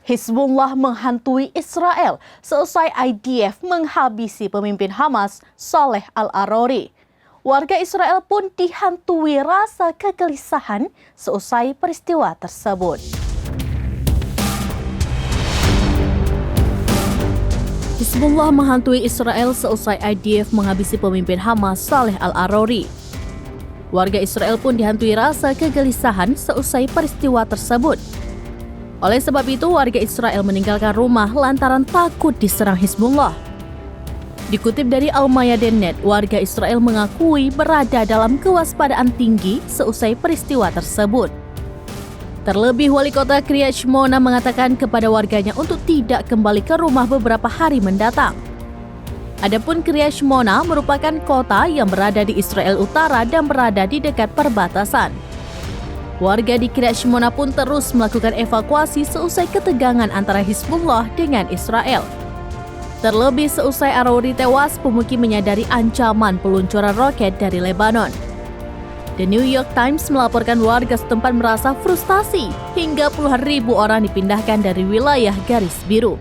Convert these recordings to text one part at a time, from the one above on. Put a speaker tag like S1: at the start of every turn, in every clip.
S1: Hizbullah menghantui Israel seusai IDF menghabisi pemimpin Hamas, Saleh Al-Arori. Warga Israel pun dihantui rasa kegelisahan seusai peristiwa tersebut. Hizbullah menghantui Israel seusai IDF menghabisi pemimpin Hamas, Saleh Al-Arori. Warga Israel pun dihantui rasa kegelisahan seusai peristiwa tersebut. Oleh sebab itu, warga Israel meninggalkan rumah lantaran takut diserang Hizbullah. Dikutip dari Al-Mayadin.net, warga Israel mengakui berada dalam kewaspadaan tinggi seusai peristiwa tersebut. Terlebih, Wali Kota Kiryat Shmona mengatakan kepada warganya untuk tidak kembali ke rumah beberapa hari mendatang. Adapun Kiryat Shmona merupakan kota yang berada di Israel Utara dan berada di dekat perbatasan. Warga di Kiryat Shmona pun terus melakukan evakuasi seusai ketegangan antara Hizbullah dengan Israel. Terlebih seusai Arori tewas, pemukim menyadari ancaman peluncuran roket dari Lebanon. The New York Times melaporkan warga setempat merasa frustasi hingga puluhan ribu orang dipindahkan dari wilayah garis biru.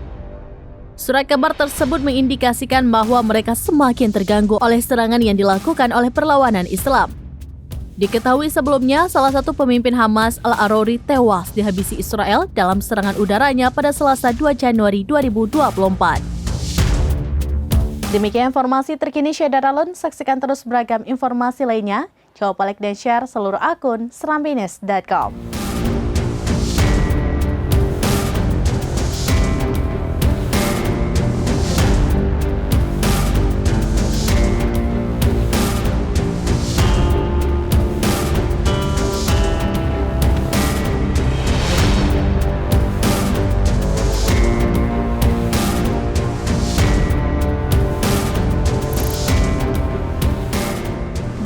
S1: Surat kabar tersebut mengindikasikan bahwa mereka semakin terganggu oleh serangan yang dilakukan oleh perlawanan Islam. Diketahui sebelumnya, salah satu pemimpin Hamas, Al-Arori, tewas dihabisi Israel dalam serangan udaranya pada Selasa 2 Januari 2024. Demikian informasi terkini Syedaralun. Saksikan terus beragam informasi lainnya. Coba like dan share seluruh akun serambines.com.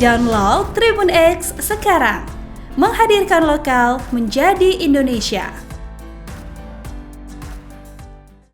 S2: Download Tribun X sekarang, menghadirkan lokal menjadi Indonesia.